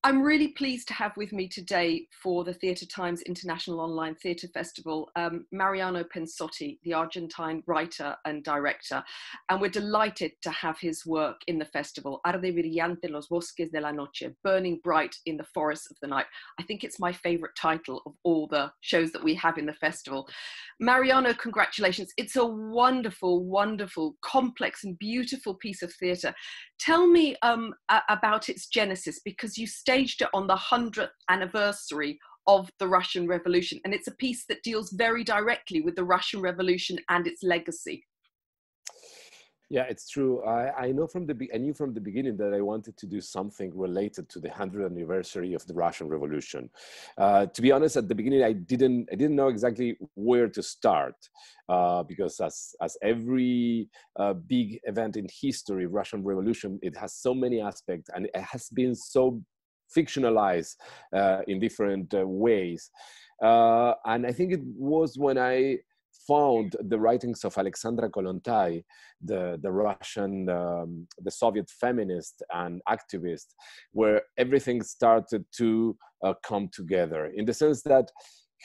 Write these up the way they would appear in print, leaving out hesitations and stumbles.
I'm really pleased to have with me today for the Theatre Times International Online Theatre Festival, Mariano Pensotti, the Argentine writer and director. And we're delighted to have his work in the festival, Arde, brillante, los bosques de la noche, burning bright in the forests of the night. I think it's my favourite title of all the shows that we have in the festival. Mariano, congratulations. It's a wonderful, wonderful, complex and beautiful piece of theatre. Tell me about its genesis, because you staged it on the 100th anniversary of the Russian Revolution, and it's a piece that deals very directly with the Russian Revolution and its legacy. Yeah, it's true. I knew from the beginning that I wanted to do something related to the 100th anniversary of the Russian Revolution. To be honest, at the beginning, I didn't know exactly where to start, because as every big event in history, Russian Revolution, it has so many aspects, and it has been so fictionalized in different ways. And I think it was when I found the writings of Alexandra Kollontai, the Russian, the Soviet feminist and activist, where everything started to come together, in the sense that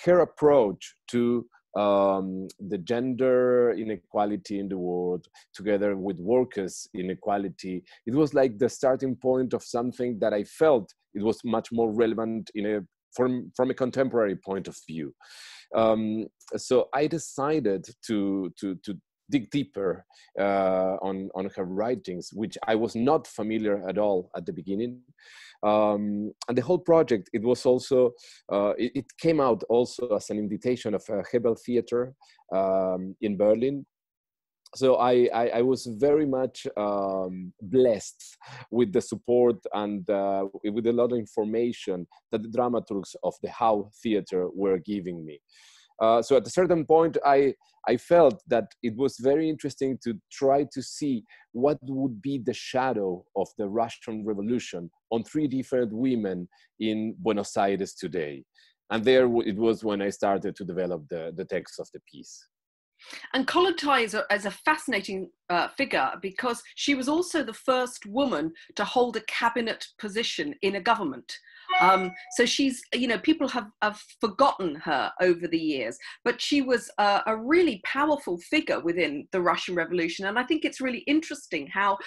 her approach to the gender inequality in the world, together with workers' inequality, it was like the starting point of something that I felt it was much more relevant from a contemporary point of view. So I decided to dig deeper on her writings, which I was not familiar at all at the beginning. And the whole project, it was also, it came out also as an invitation of Hebel Theater in Berlin. So I was very much blessed with the support and with a lot of information that the dramaturgs of the How Theater were giving me. So at a certain point, I felt that it was very interesting to try to see what would be the shadow of the Russian Revolution on three different women in Buenos Aires today. And there it was when I started to develop the text of the piece. And Kollontai is a fascinating figure, because she was also the first woman to hold a cabinet position in a government. So she's, people have forgotten her over the years, but she was a really powerful figure within the Russian Revolution. And I think it's really interesting how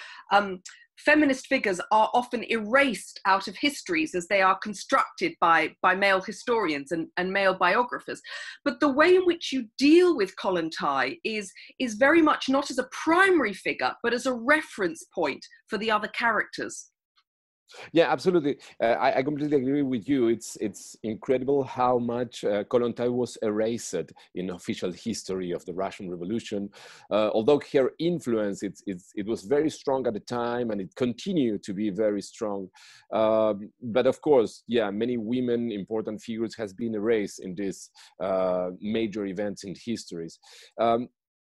feminist figures are often erased out of histories as they are constructed by male historians and male biographers. But the way in which you deal with Kollontai is very much not as a primary figure, but as a reference point for the other characters. Yeah, absolutely. I completely agree with you. It's incredible how much Kollontai was erased in official history of the Russian Revolution. Although her influence, it was very strong at the time, and it continued to be very strong. But of course, yeah, many women, important figures, has been erased in these major events in histories.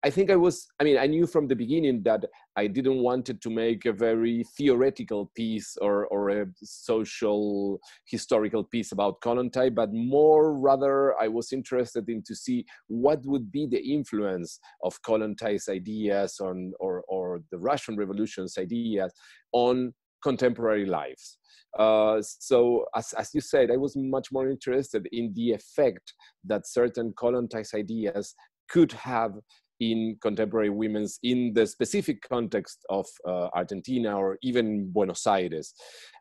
I think I knew from the beginning that I didn't want to make a very theoretical piece or a social historical piece about Kollontai, but more rather I was interested in to see what would be the influence of Kollontai's ideas or the Russian Revolution's ideas on contemporary lives. So as you said, I was much more interested in the effect that certain Kollontai's ideas could have in contemporary women's, in the specific context of Argentina or even Buenos Aires.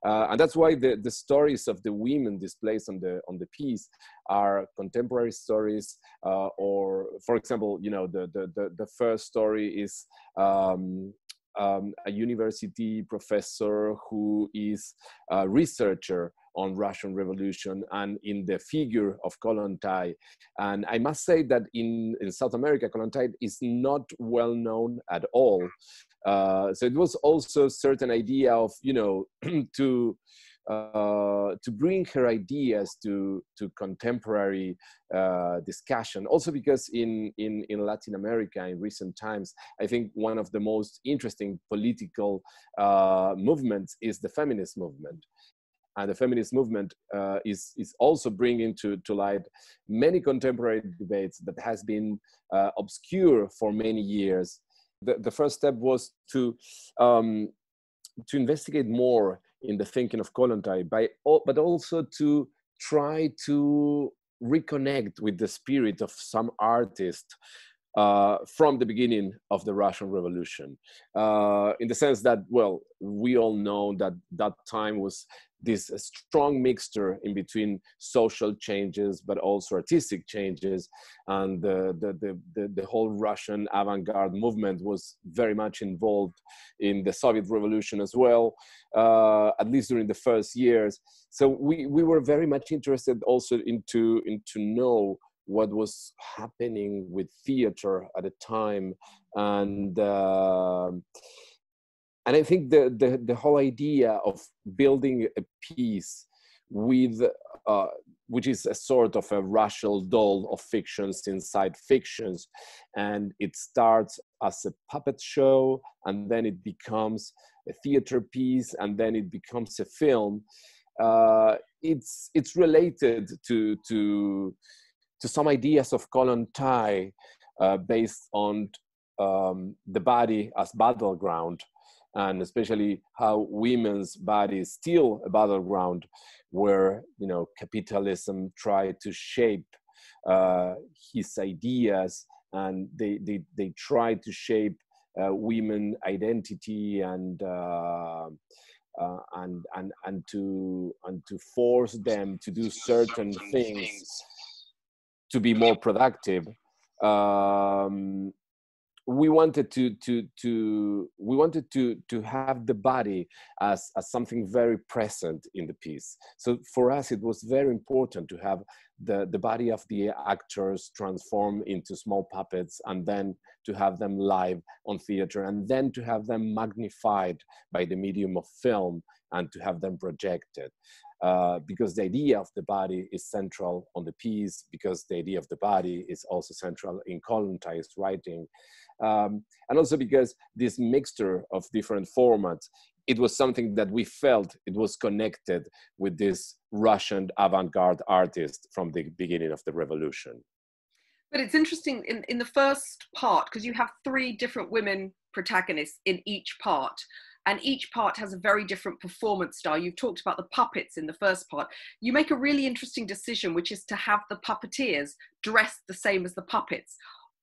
And that's why the stories of the women displayed on the piece are contemporary stories, or for example, the first story is a university professor who is a researcher on Russian Revolution and in the figure of Kollontai. And I must say that in South America, Kollontai is not well known at all. So it was also a certain idea of, to bring her ideas to contemporary discussion. Also because in Latin America in recent times, I think one of the most interesting political movements is the feminist movement. And the feminist movement is also bringing to light many contemporary debates that has been obscure for many years. The first step was to investigate more in the thinking of Kollontai, but also to try to reconnect with the spirit of some artists from the beginning of the Russian Revolution, in the sense that, well, we all know that that time was this strong mixture in between social changes, but also artistic changes. And the whole Russian avant-garde movement was very much involved in the Soviet Revolution as well, at least during the first years. So we were very much interested also into know what was happening with theater at the time. And I think the whole idea of building a piece with, which is a sort of a Russian doll of fictions inside fictions, and it starts as a puppet show, and then it becomes a theater piece, and then it becomes a film. It's related to some ideas of Kollontai, based on the body as battleground, and especially how women's body is still a battleground where, you know, capitalism tried to shape his ideas, and they tried to shape women identity and to force them to do certain things to be more productive. We wanted to have the body as something very present in the piece. So for us, it was very important to have the body of the actors transform into small puppets, and then to have them live on theater, and then to have them magnified by the medium of film, and to have them projected. Because the idea of the body is central on the piece, because the idea of the body is also central in Kollontai's writing. And also because this mixture of different formats, it was something that we felt it was connected with this Russian avant-garde artist from the beginning of the revolution. But it's interesting in the first part, because you have 3 different women protagonists in each part, and each part has a very different performance style. You've talked about the puppets in the first part. You make a really interesting decision, which is to have the puppeteers dressed the same as the puppets.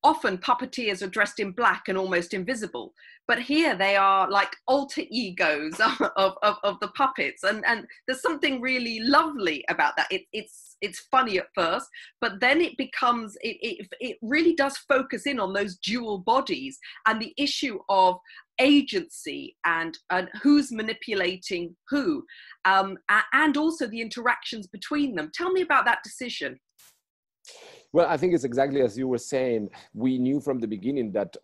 Often puppeteers are dressed in black and almost invisible, but here they are like alter egos of the puppets, and there's something really lovely about that. It's funny at first, but then it becomes, it really does focus in on those dual bodies and the issue of agency and who's manipulating who, and also the interactions between them. Tell me about that decision. Well, I think it's exactly as you were saying. We knew from the beginning that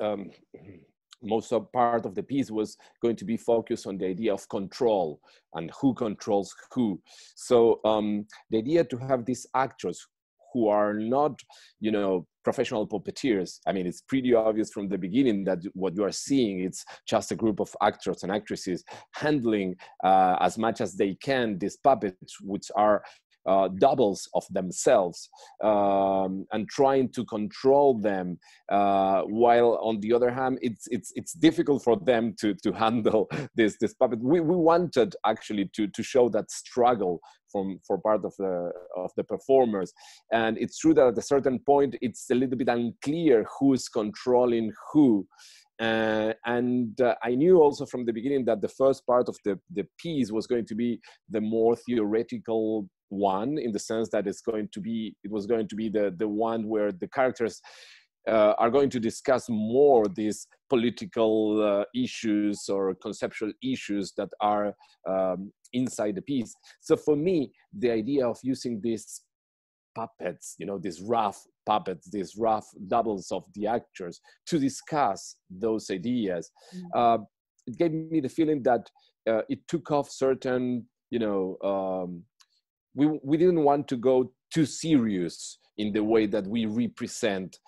most of part of the piece was going to be focused on the idea of control and who controls who. So the idea to have these actors who are not, you know, professional puppeteers. I mean, it's pretty obvious from the beginning that what you are seeing, it's just a group of actors and actresses handling as much as they can these puppets, which are doubles of themselves, and trying to control them, while on the other hand it's difficult for them to handle this puppet. We wanted actually to show that struggle for part of the performers, and it's true that at a certain point it's a little bit unclear who is controlling who. And I knew also from the beginning that the first part of the piece was going to be the more theoretical one, in the sense that it was going to be the one where the characters are going to discuss more these political issues or conceptual issues that are inside the piece. So for me, the idea of using these puppets, you know, these rough puppets, these rough doubles of the actors to discuss those ideas, it gave me the feeling that it took off certain, you know, we didn't want to go too serious in the way that we represent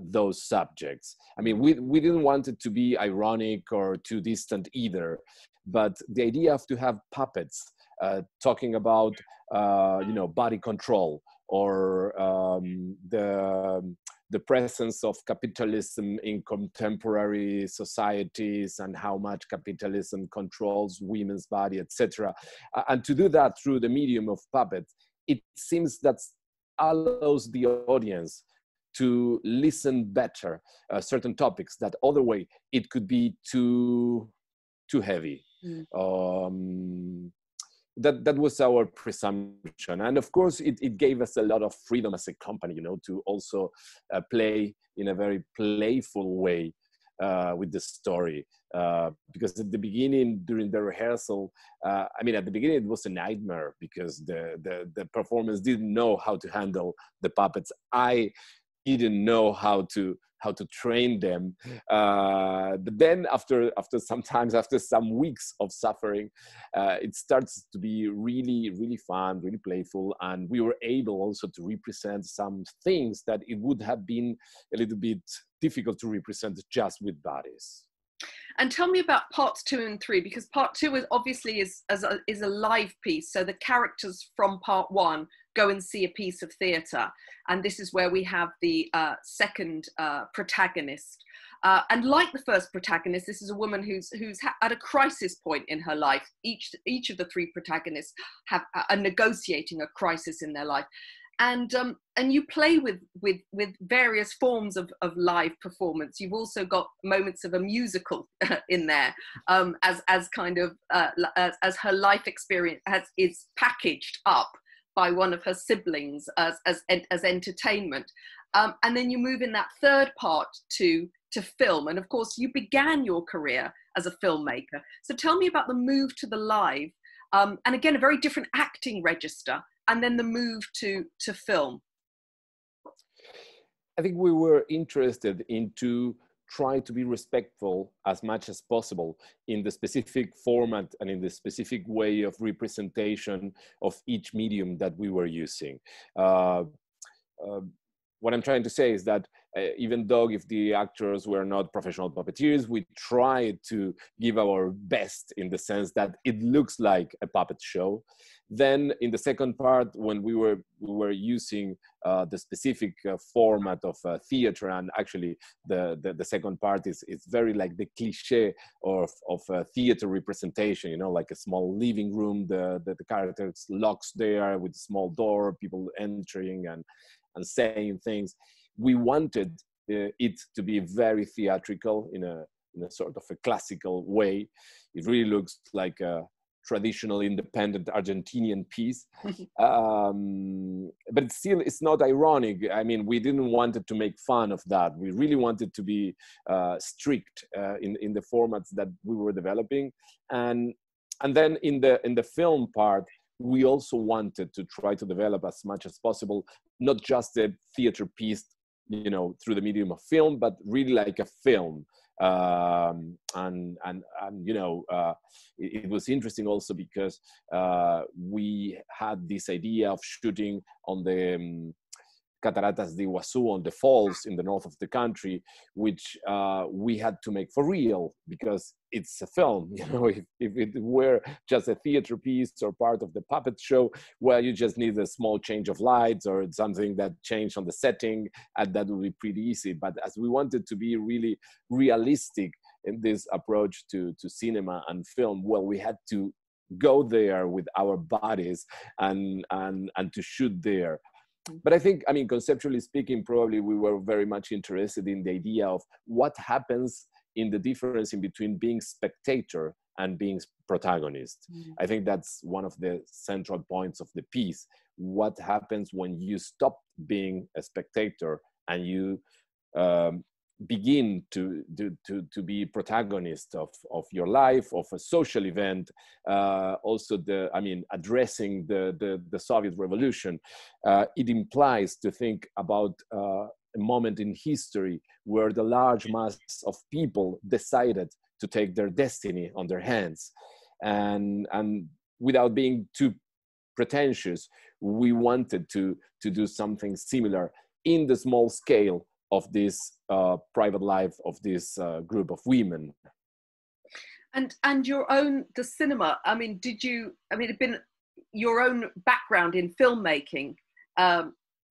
those subjects. I mean, we didn't want it to be ironic or too distant either, but the idea of to have puppets talking about, you know, body control, or the presence of capitalism in contemporary societies and how much capitalism controls women's body, etc. And to do that through the medium of puppets, it seems that allows the audience to listen better certain topics that other way it could be too heavy. That was our presumption, and of course it gave us a lot of freedom as a company, you know, to also play in a very playful way with the story, because at the beginning, during the rehearsal, I mean, at the beginning it was a nightmare because the performers didn't know how to handle the puppets. I didn't know how to train them, but then after some weeks of suffering, it starts to be really fun, really playful, and we were able also to represent some things that it would have been a little bit difficult to represent just with bodies. And tell me about parts 2 and 3, because part 2 is obviously is a live piece. So the characters from part 1 go and see a piece of theatre, and this is where we have the second protagonist. And like the first protagonist, this is a woman who's at a crisis point in her life. Each of the 3 protagonists are negotiating a crisis in their life. And you play with various forms of live performance. You've also got moments of a musical in there, as kind of as her life experience is packaged up by one of her siblings as entertainment. And then you move in that third part to film. And of course, you began your career as a filmmaker. So tell me about the move to the live, and again, a very different acting register, and then the move to film. I think we were interested in to try to be respectful as much as possible in the specific format and in the specific way of representation of each medium that we were using. What I'm trying to say is that even though if the actors were not professional puppeteers, we tried to give our best in the sense that it looks like a puppet show. Then in the second part, when we were using the specific format of theater, and actually the second part is very like the cliche of theater representation, you know, like a small living room, the characters locks there with a small door, people entering and saying things. We wanted it to be very theatrical in a sort of a classical way. It really looks like a traditional independent Argentinian piece, but it's not ironic. I mean, we didn't want it to make fun of that. We really wanted to be strict in the formats that we were developing, and then in the film part, we also wanted to try to develop as much as possible, not just a theater piece, you know, through the medium of film, but really like a film. And you know, it was interesting also because we had this idea of shooting on the Cataratas de Iguazu, on the falls in the north of the country, which we had to make for real because it's a film. You know, if it were just a theater piece or part of the puppet show, well, you just need a small change of lights or something that changed on the setting, and that would be pretty easy. But as we wanted to be really realistic in this approach to cinema and film, well, we had to go there with our bodies and to shoot there. But I think, I mean, conceptually speaking, probably we were very much interested in the idea of what happens in the difference in between being spectator and being protagonist. I think that's one of the central points of the piece. What happens when you stop being a spectator and you begin to be protagonist of your life, of a social event, also addressing the Soviet Revolution. It implies to think about a moment in history where the large mass of people decided to take their destiny on their hands. And without being too pretentious, we wanted to do something similar in the small scale of this private life of this group of women. And the cinema, I mean, it'd been your own background in filmmaking,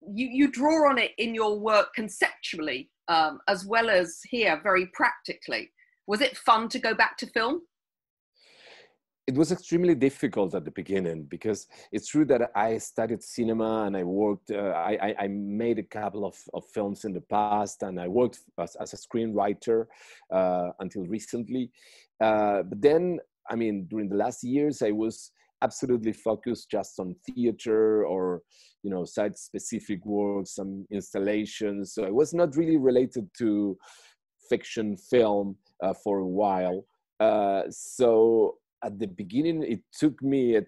you draw on it in your work conceptually, as well as here very practically. Was it fun to go back to film? It was extremely difficult at the beginning because it's true that I studied cinema and I worked, I made a couple of films in the past, and I worked as a screenwriter until recently. But then, I mean, during the last years, I was absolutely focused just on theater or, you know, site-specific works, some installations. So I was not really related to fiction film for a while. So at the beginning, it took me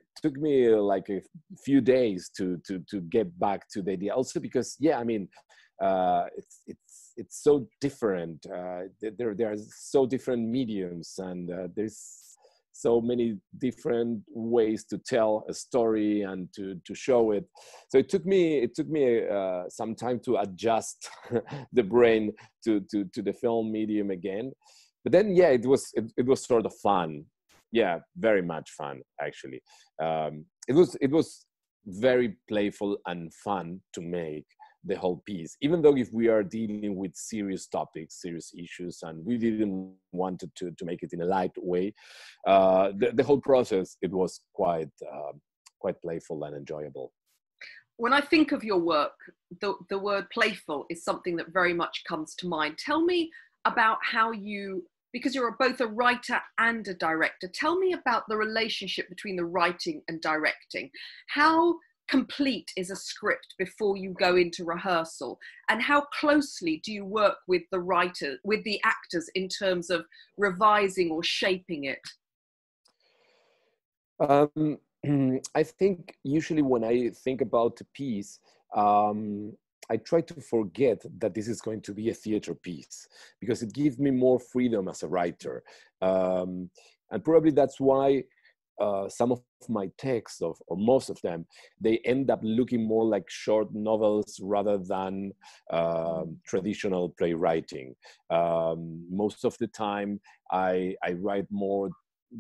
like a few days to get back to the idea. Also because, yeah, I mean, it's so different. There are so different mediums, and there's so many different ways to tell a story and to show it. So it took me some time to adjust the brain to the film medium again. But then, yeah, it was sort of fun. Yeah, very much fun, actually. It was very playful and fun to make the whole piece, even though if we are dealing with serious topics, serious issues, and we didn't want to make it in a light way, the whole process, it was quite playful and enjoyable. When I think of your work, the word playful is something that very much comes to mind. Tell me about how you, because you're both a writer and a director, tell me about the relationship between the writing and directing. How complete is a script before you go into rehearsal, and how closely do you work with the writer, with the actors, in terms of revising or shaping it? I think usually when I think about a piece, I try to forget that this is going to be a theater piece, because it gives me more freedom as a writer. And probably that's why some of my texts, or most of them, they end up looking more like short novels rather than traditional playwriting. Most of the time, I write more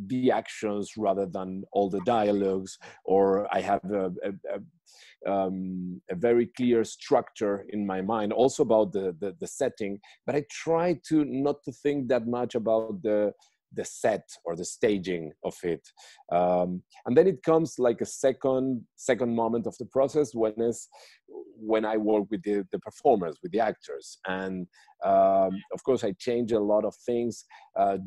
the actions rather than all the dialogues, or I have a very clear structure in my mind, also about the setting, but I try to not to think that much about the set or the staging of it. And then it comes like a second moment of the process when I work with the performers, with the actors. And of course, I change a lot of things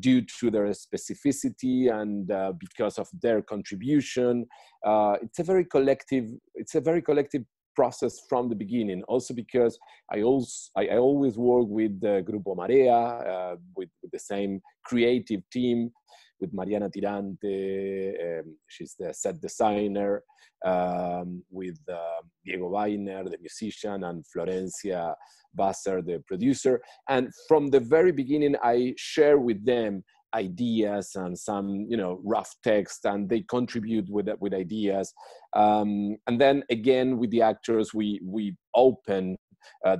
due to their specificity and because of their contribution. It's a very collective process from the beginning. Also because I always work with the Grupo Marea, with the same creative team, with Mariana Tirante, she's the set designer, with Diego Weiner, the musician, and Florencia Basser, the producer. And from the very beginning, I share with them ideas and some, you know, rough text, and they contribute with ideas. And then again, with the actors, we open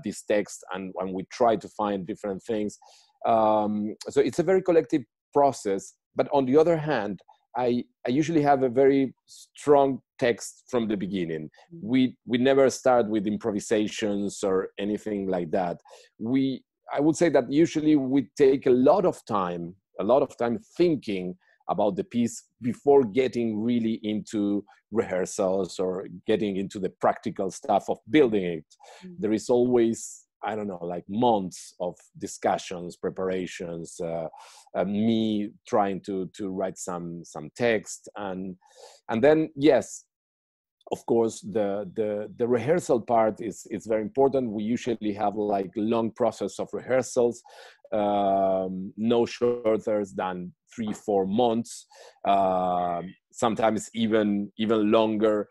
this text and we try to find different things. So it's a very collective process. But on the other hand, I usually have a very strong text from the beginning. We never start with improvisations or anything like that. I would say that usually we take a lot of time thinking about the piece before getting really into rehearsals or getting into the practical stuff of building it. There is always, I don't know, like months of discussions, preparations, me trying to write some text, and then, yes, of course, the rehearsal part is very important. We usually have like long process of rehearsals, no shorter than 3-4 months, sometimes even longer,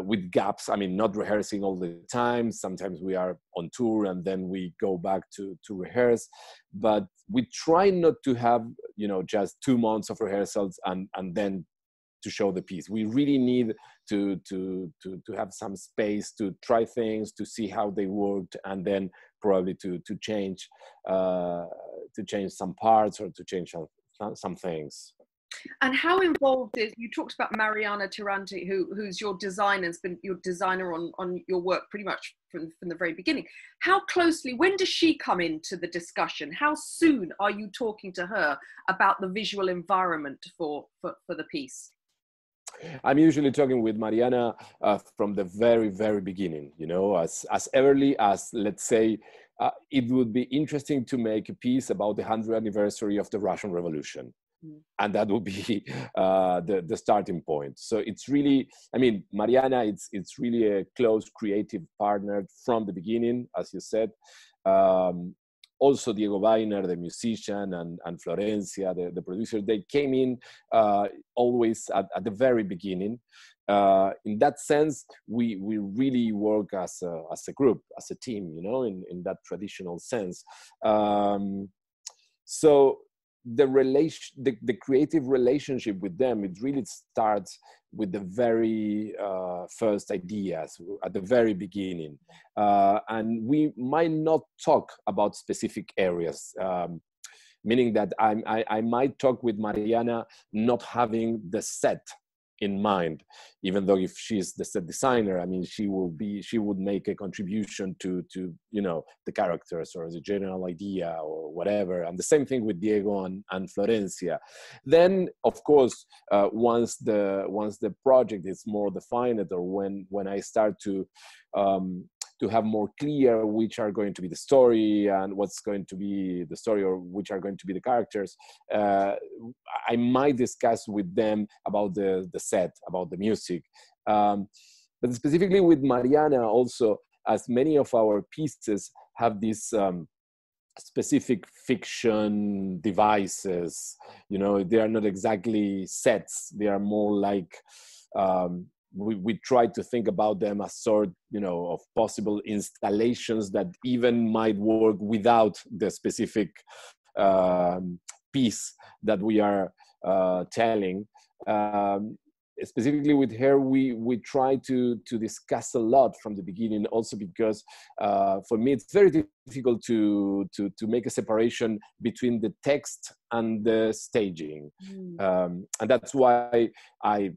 with gaps. I mean, not rehearsing all the time. Sometimes we are on tour and then we go back to rehearse, but we try not to have, you know, just 2 months of rehearsals and then to show the piece. We really need to have some space to try things, to see how they worked, and then probably to change some parts or to change some things. And how involved is, you talked about Mariana Tirante, who's your designer, has been your designer on your work pretty much from the very beginning. How closely, when does she come into the discussion? How soon are you talking to her about the visual environment for the piece? I'm usually talking with Mariana from the very, very beginning, you know, as early as, let's say, it would be interesting to make a piece about the 100th anniversary of the Russian Revolution. And that would be the starting point. So it's really, I mean, Mariana, it's really a close creative partner from the beginning, as you said. Also Diego Weiner, the musician, and Florencia, the producer, they came in always at the very beginning. In that sense, we really work as a group, as a team, you know, in that traditional sense. So the creative relationship with them, it really starts with the very first ideas at the very beginning, and we might not talk about specific areas, meaning that I might talk with Mariana not having the set in mind, even though if she's the set designer, I mean, she would make a contribution to you know, the characters or the general idea or whatever. And the same thing with Diego and Florencia. Then, of course, once the project is more defined, or when I start to have more clear which are going to be the story and what's going to be the story, or which are going to be the characters, I might discuss with them about the set, about the music. But specifically with Mariana also, as many of our pieces have these specific fiction devices, you know, they are not exactly sets, they are more like, we try to think about them as sort, you know, of possible installations that even might work without the specific piece that we are telling. Specifically with her, we try to discuss a lot from the beginning, also because for me it's very difficult to make a separation between the text and the staging. And that's why I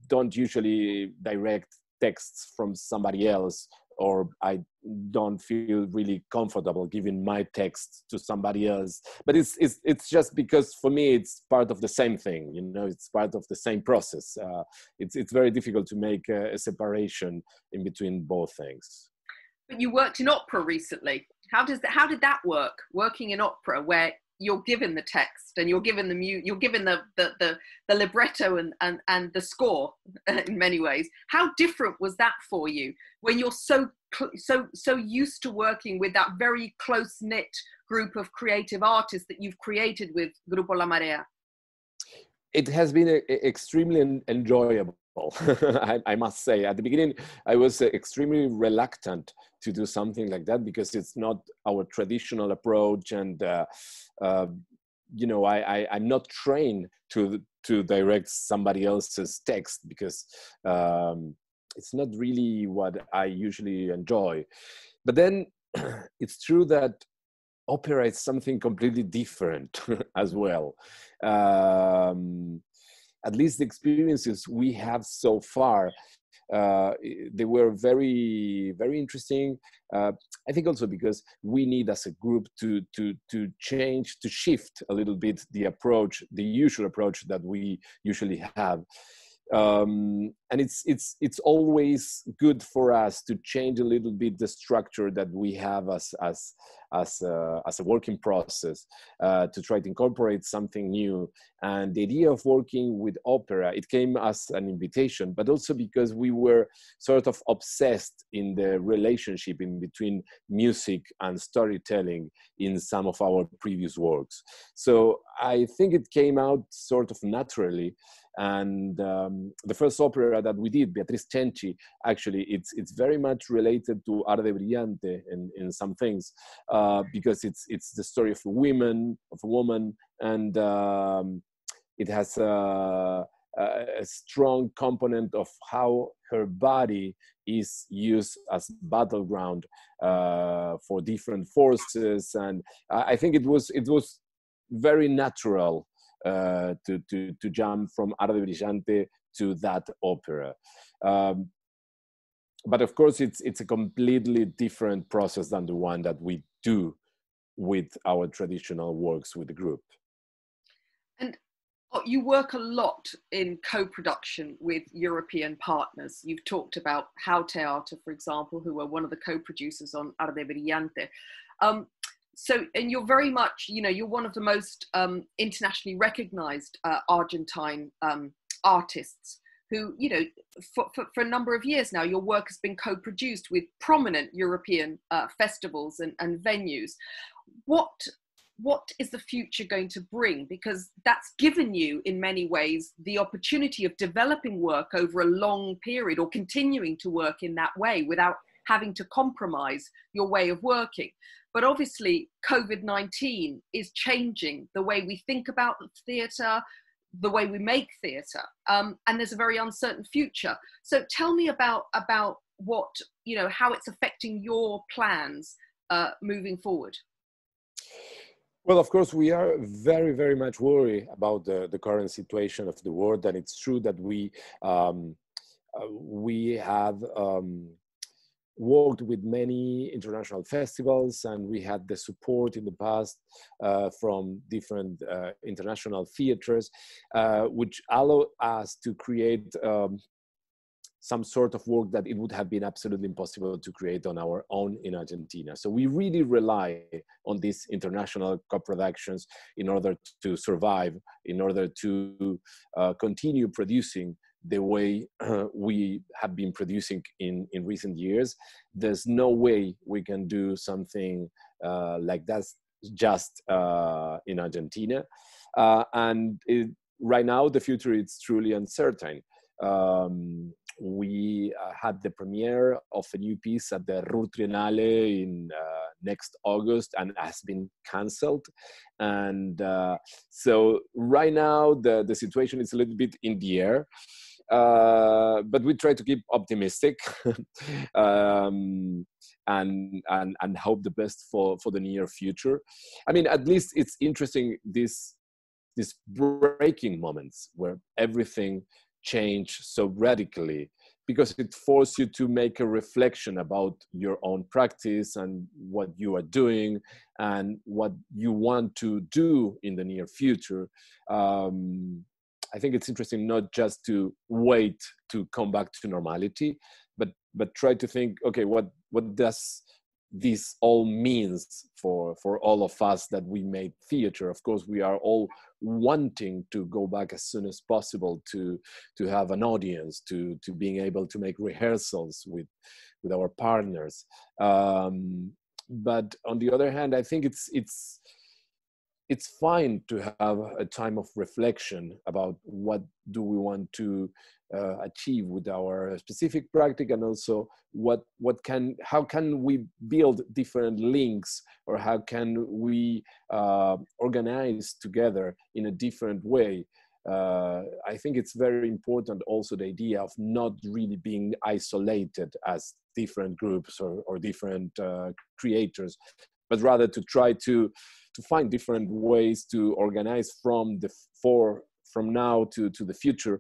don't usually direct texts from somebody else, or I don't feel really comfortable giving my text to somebody else. But it's just because for me it's part of the same thing, you know, it's part of the same process. It's very difficult to make a separation in between both things. But you worked in opera recently. How did that work? Working in opera, where you're given the text and you're given the libretto and the score in many ways. How different was that for you when you're so used to working with that very close-knit group of creative artists that you've created with Grupo La Marea? It has been extremely enjoyable. I must say, at the beginning, I was extremely reluctant to do something like that because it's not our traditional approach, and you know, I'm not trained to direct somebody else's text because it's not really what I usually enjoy. But then it's true that opera is something completely different as well. At least the experiences we have so far, they were very, very interesting. I think also because we need as a group to change, to shift a little bit the approach, the usual approach that we usually have. And it's always good for us to change a little bit the structure that we have as a working process, to try to incorporate something new. And the idea of working with opera, it came as an invitation, but also because we were sort of obsessed in the relationship in between music and storytelling in some of our previous works. So I think it came out sort of naturally. And the first opera that we did, Beatriz Cenci, actually it's very much related to Arde, brillante in some things, because it's the story of a woman, and it has a strong component of how her body is used as battleground for different forces. And I think it was very natural to jump from Arde Brillante to that opera. But of course, it's a completely different process than the one that we do with our traditional works with the group. And you work a lot in co-production with European partners. You've talked about How Theater, for example, who were one of the co-producers on Arde Brillante. So, and you're very much, you know, you're one of the most internationally recognized Argentine artists who, you know, for a number of years now, your work has been co-produced with prominent European festivals and venues. What is the future going to bring? Because that's given you, in many ways, the opportunity of developing work over a long period or continuing to work in that way without having to compromise your way of working. But obviously, COVID-19 is changing the way we think about theatre, the way we make theatre, and there's a very uncertain future. So tell me about what, you know, how it's affecting your plans moving forward. Well, of course, we are very, very much worried about the current situation of the world, and it's true that we have worked with many international festivals, and we had the support in the past from different international theaters, which allow us to create some sort of work that it would have been absolutely impossible to create on our own in Argentina. So we really rely on these international co-productions in order to survive, in order to continue producing the way we have been producing in recent years. There's no way we can do something like that just in Argentina. Right now, the future is truly uncertain. We had the premiere of a new piece at the Ruhr Triennale in next August, and has been cancelled. And so right now, the situation is a little bit in the air. But we try to keep optimistic and hope the best for the near future. I mean, at least it's interesting, these breaking moments where everything changed so radically, because it forces you to make a reflection about your own practice and what you are doing and what you want to do in the near future. I think it's interesting not just to wait to come back to normality, but try to think, okay, what does this all means for all of us that we made theater? Of course, we are all wanting to go back as soon as possible to have an audience, to being able to make rehearsals with our partners. But on the other hand, I think it's fine to have a time of reflection about what do we want to achieve with our specific practice, and also how can we build different links, or how can we organize together in a different way. I think it's very important also the idea of not really being isolated as different groups or different creators, but rather to try to find different ways to organize from now to the future.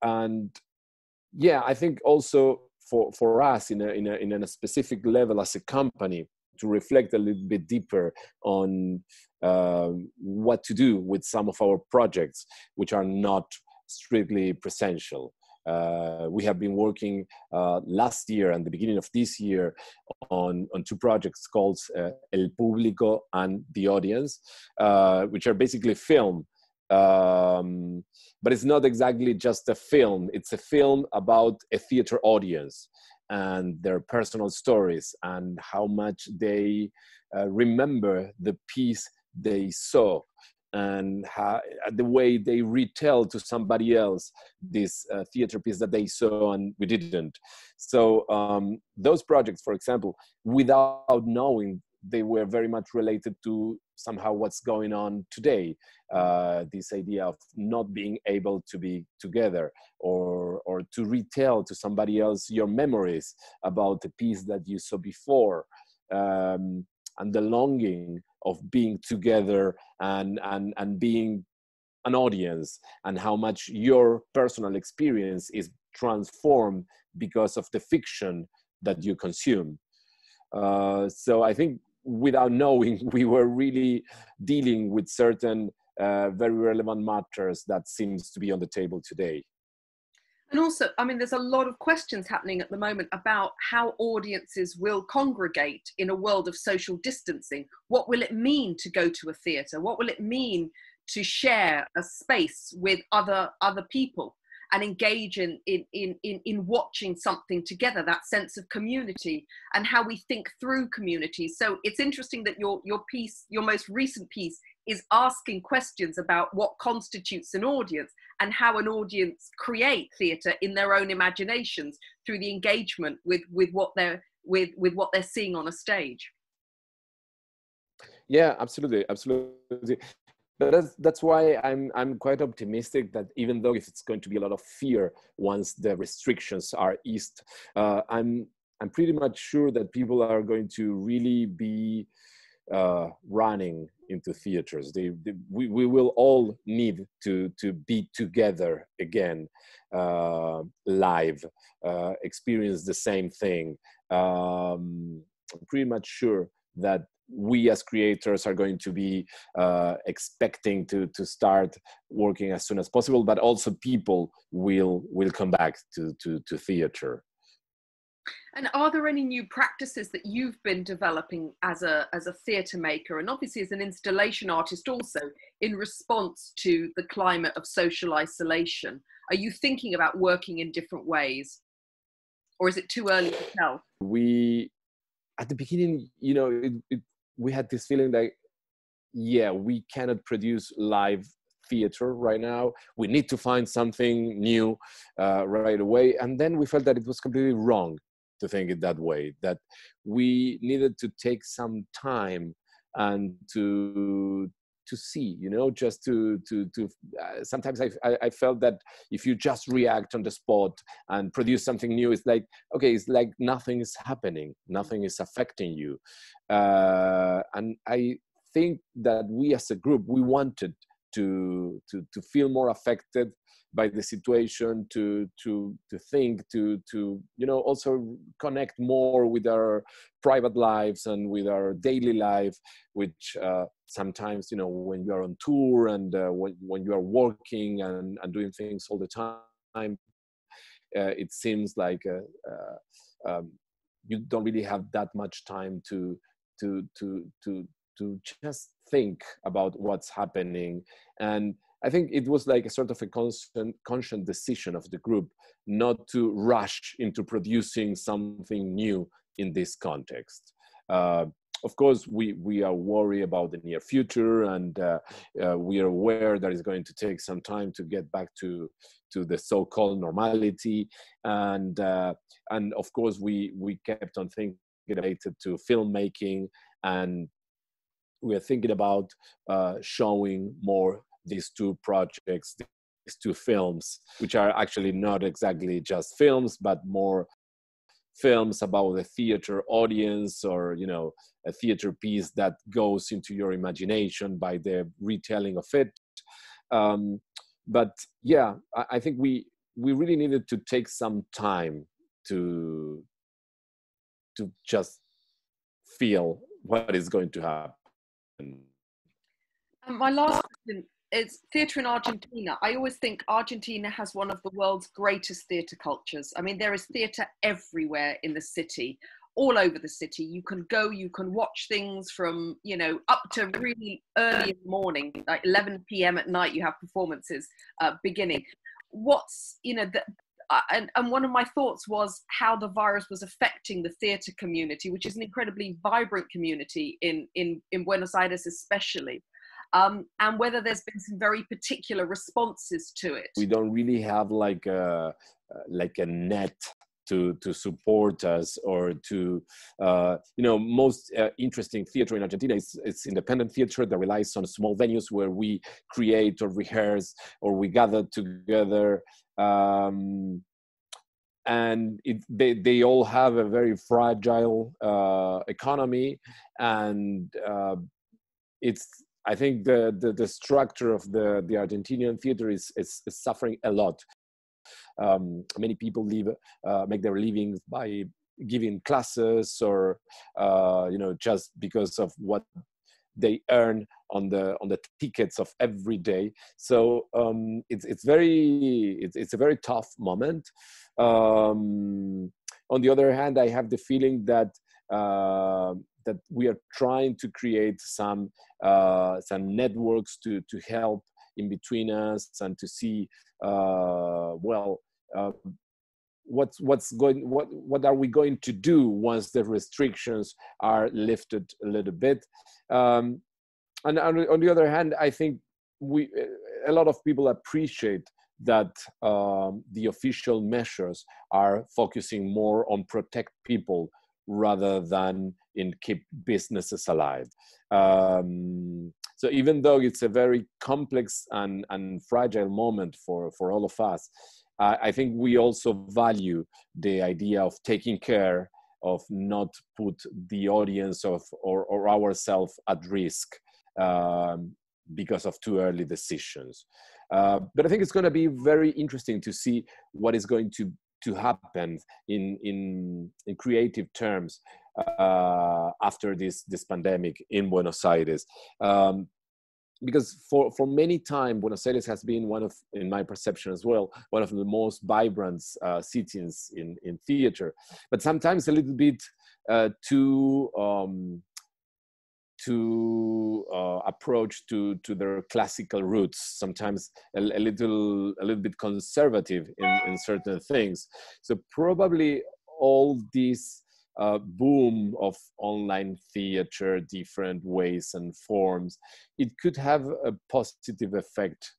And yeah, I think also for us in a specific level as a company, to reflect a little bit deeper on what to do with some of our projects, which are not strictly presential. We have been working last year and the beginning of this year on two projects called El Público and The Audience, which are basically film. But it's not exactly just a film. It's a film about a theater audience and their personal stories and how much they remember the piece they saw, and how, the way they retell to somebody else this theater piece that they saw and we didn't. So those projects, for example, without knowing, they were very much related to somehow what's going on today. This idea of not being able to be together, or to retell to somebody else your memories about the piece that you saw before. and the longing of being together and being an audience, and how much your personal experience is transformed because of the fiction that you consume. So I think without knowing, we were really dealing with certain very relevant matters that seems to be on the table today. And also, I mean, there's a lot of questions happening at the moment about how audiences will congregate in a world of social distancing. What will it mean to go to a theatre? What will it mean to share a space with other people and engage in watching something together, that sense of community and how we think through community? So it's interesting that your piece, your most recent piece, is asking questions about what constitutes an audience and how an audience create theatre in their own imaginations through the engagement with what they're seeing on a stage. Yeah, absolutely, absolutely. But that's why I'm quite optimistic that even though if it's going to be a lot of fear once the restrictions are eased, I'm pretty much sure that people are going to really be running into theaters. We will all need to be together again, live, experience the same thing. I'm pretty much sure that we as creators are going to be expecting to start working as soon as possible, but also people will come back to theater. And are there any new practices that you've been developing as a theatre maker, and obviously as an installation artist also, in response to the climate of social isolation? Are you thinking about working in different ways, or is it too early to tell? We, at the beginning, you know, we had this feeling that, yeah, we cannot produce live theater right now. We need to find something new right away. And then we felt that it was completely wrong to think it that way, that we needed to take some time and to see, you know, just to sometimes I felt that if you just react on the spot and produce something new, it's like, okay, it's like nothing is happening, nothing is affecting you. And I think that we as a group, we wanted to feel more affected by the situation, to think, to you know, also connect more with our private lives and with our daily life, which sometimes, you know, when you are on tour and when you are working and doing things all the time, it seems like you don't really have that much time to just think about what's happening. And I think it was like a sort of a conscious decision of the group not to rush into producing something new in this context. Of course, we are worried about the near future, and we are aware that it's going to take some time to get back to the so-called normality. And of course, we kept on thinking related to filmmaking, and we are thinking about showing more these two projects, these two films, which are actually not exactly just films, but more films about the theater audience, or, you know, a theater piece that goes into your imagination by the retelling of it. But yeah, I think we really needed to take some time to just feel what is going to happen. My last question is theatre in Argentina. I always think Argentina has one of the world's greatest theatre cultures. I mean, there is theatre everywhere in the city, all over the city. You can go, you can watch things from, you know, up to really early in the morning, like 11 p.m. at night, you have performances beginning. What's, you know, and one of my thoughts was how the virus was affecting the theatre community, which is an incredibly vibrant community in Buenos Aires especially. And whether there's been some very particular responses to it. We don't really have like a net to support us, or to, you know, most interesting theater in Argentina is independent theater that relies on small venues where we create or rehearse or we gather together. and they all have a very fragile economy, and it's, I think the structure of the Argentinian theater is suffering a lot. Many people make their livings by giving classes, or just because of what they earn on the tickets of every day. So it's a very tough moment. On the other hand, I have the feeling that that we are trying to create some networks to help in between us, and to see what are we going to do once the restrictions are lifted a little bit. And on the other hand, I think a lot of people appreciate that the official measures are focusing more on protect people rather than in keep businesses alive. So even though it's a very complex and fragile moment for all of us, I think we also value the idea of taking care of not put the audience or ourselves at risk because of too early decisions. But I think it's going to be very interesting to see what is going to happen in creative terms after this pandemic in Buenos Aires. Because for many time, Buenos Aires has been one of, in my perception as well, one of the most vibrant cities in theater, but sometimes a little bit too approach to their classical roots, sometimes a little bit conservative in certain things. So probably all these boom of online theater, different ways and forms, it could have a positive effect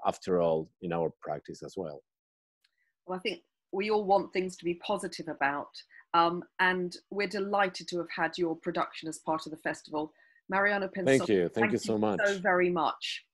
after all in our practice as well. Well, I think we all want things to be positive about, and we're delighted to have had your production as part of the festival. Mariano Pensotti, thank you so much. So very much.